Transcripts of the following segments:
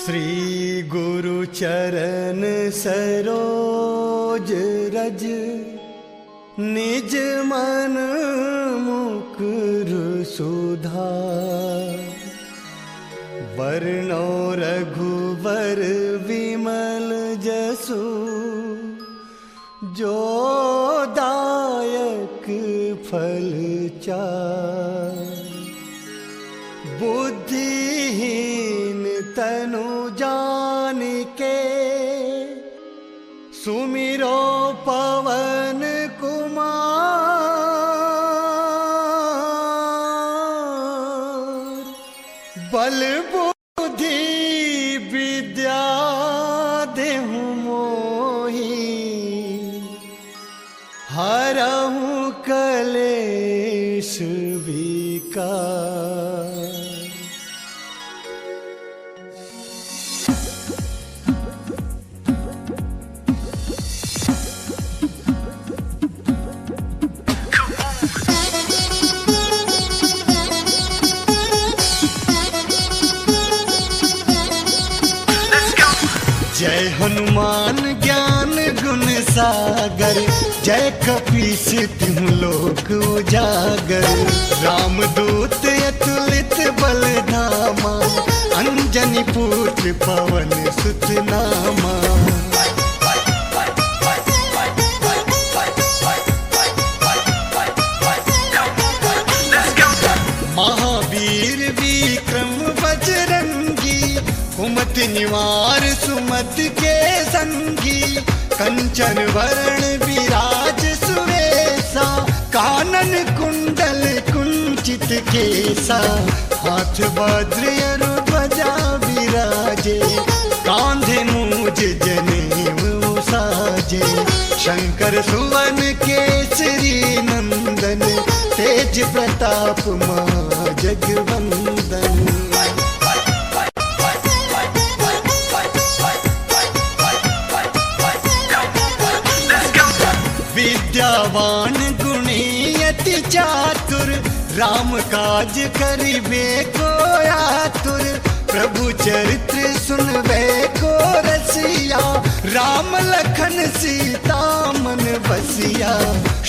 श्री गुरु चरण सरोज रज, निज मन मुकुर सुधार। वर्णो रघुवर विमल जसु, जो दायक फल चार। बुद्धिहीन तनु जानिके, सुमिरो पवन कुमार। बल बुद्धि विद्या देहु मोहि, हरहु कलेश विकार। जय हनुमान ज्ञान गुण सागर, जय कपीस तिहु लोक उजागर। रामदूत अतुलित बल धामा, अंजनी पुत्र पवन सुत नामा। महावीर विक्रम बजरंगी, कुमति निवार सुमत के संगी। कंचन वरण विराज सुवेशा, कानन कुंडल कुंचित केसा। हाथ वज्र ध्वजा विराजे, कांधे मूज जनेऊ साजे। शंकर सुवन केसरी नंदन, तेज प्रताप महा जगवंदन। विद्यावान गुणी अति चातुर, राम काज करिबे को आतुर। प्रभु चरित्र सुनबे को रसिया, राम लखन सीता मन बसिया।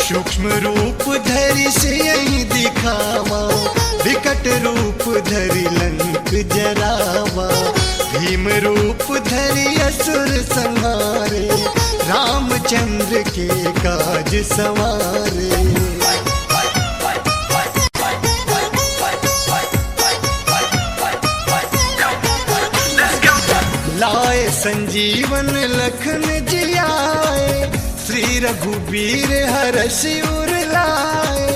सूक्ष्म रूप धरि सियहि दिखावा, विकट रूप धरि लंक जरावा। भीम रूप धरि असुर संहारे, रामचंद्र के काज सवारे। लाए संजीवन लखन जियाए, श्री रघुबीर हरषि उर लाए।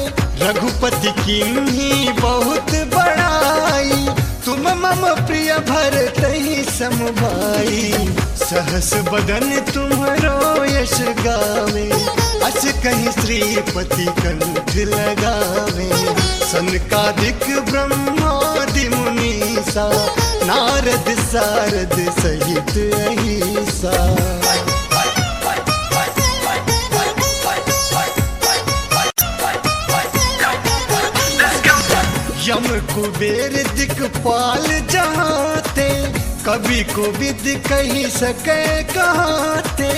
रघुपति कीन्ही बहुत बड़ाई, तुम मम प्रिय भरतहि सम भाई। सहस बदन तुम्हरो यश गावे, अस कहीं श्रीपति कंठ लगावे। सनकादिक ब्रह्मादि मुनीसा, नारद सारद सहित अहिसा। यम कुबेर दिक्पाल जहाते, कभी को विद कही सके कहाते।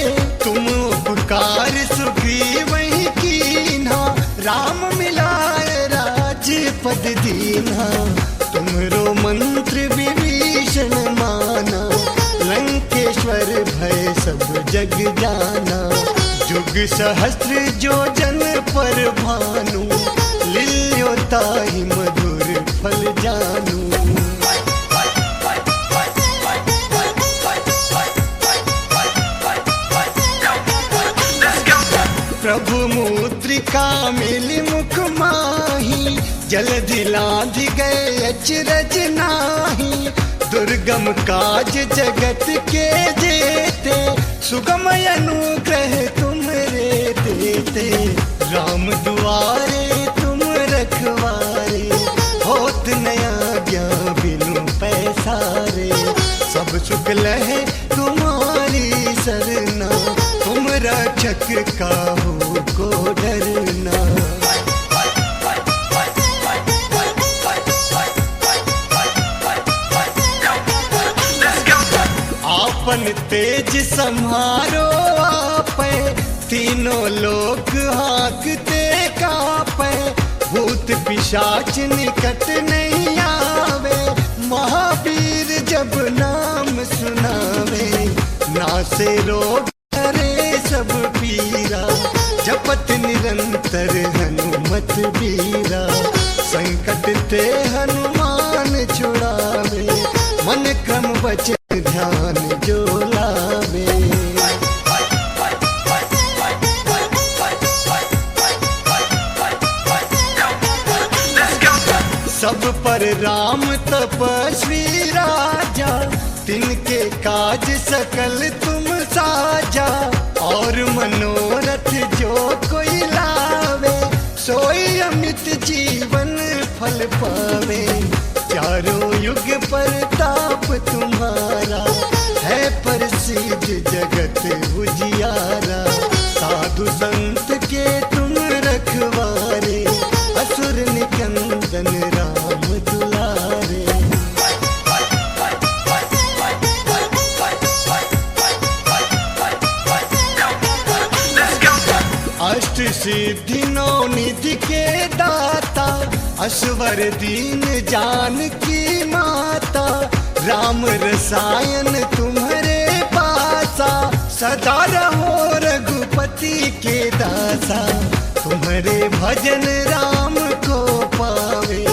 तुम उपकार सुग्रीवहि कीन्हा, राम मिलाए राजपद दीन्हा। तुमरो मंत्र विभीषण माना, लंकेश्वर भय सब जग जाना। जुग सहस्त्र जो जन पर भानु, लियो ताहि मधुर फल जानू। प्रभु मुद्रिका मिली मुख माही, जलधि लाधि गए अचरज नाही। दुर्गम काज जगत के जेते, सुगम अनुग्रह तुम्हरे देते। राम दुआरे तुम रखवारे, होत नया ज्ञान बिनु पैसारे। सब सुख लहे तुम्हारी सरना, तुम रक्षक काहू को डरना। तेज सम्हारो आपे, तीनों लोक हाँकते कापे, भूत पिशाच निकट नहीं आवे, महावीर जब नाम सुनावे, नासे रोग हरे सब पीरा, जपत निरंतर हनुमत बीरा, संकट ते हनुमान छुड़ावे, मन क्रम वचन ध्यान जो लावे। सब पर राम तपस्वी राजा, तिनके काज सकल तुम साजा, और मनोरथ जो कोई लावे, सोई अमित जीवन फल पावे, चारों युग परताप तुम्हारा, है प्रसिद्ध जगत उजियारा, साधु संत के तुम रखवारे, असुर निकंदन राम दुलारे। अष्ट सिद्धि नौ निधि के दाता, असवर दीन जानकी माता, राम रसायन तुम्हारे पासा, सदा रहो रघुपति के दासा, तुम्हारे भजन राम को पावे,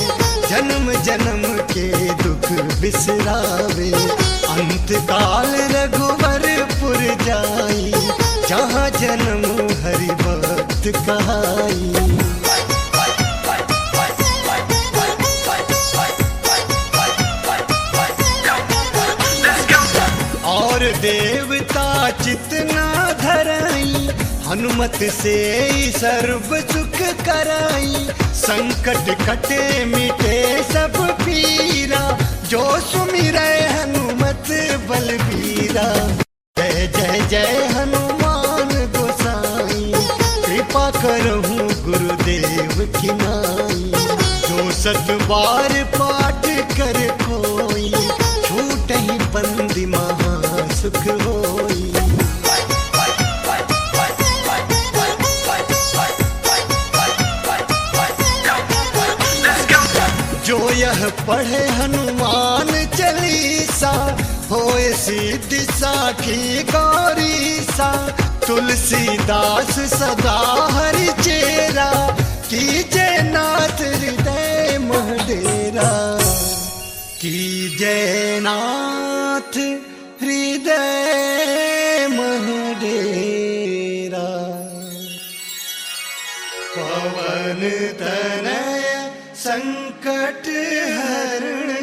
जन्म जन्म के दुख बिसरावे, अंत काल रघुवरपुर जाई, जहाँ जन्म हरि भक्त कहाई। और देवता चितना धराई, हनुमत से सर्व सुख कराई, संकट कटे मिटे सब पीरा, जो सुमिरै हनुमत बलबीरा, जय जय जय हनुमान गोसाई, कृपा करहूँ गुरुदेव की नाई, जो सत बार पाठ कर कोई, छूटहि बंदी महा सुख होई। जो यह पढ़े हनुमान चालीसा, होए सिद्धि साखी गौरीसा, तुलसीदास सदा हरि चेरा, कीजे नाथ हृदय मह डेरा, कीजे नाथ हृदय मह डेरा। पवन तनय संकट हरण,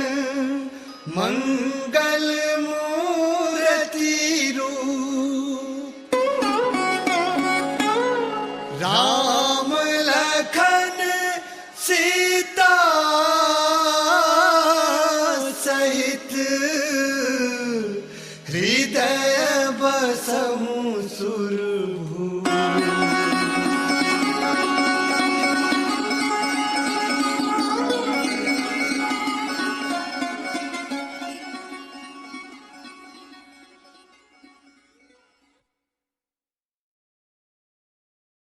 मंगल मूर्ति रूप, राम लखन सी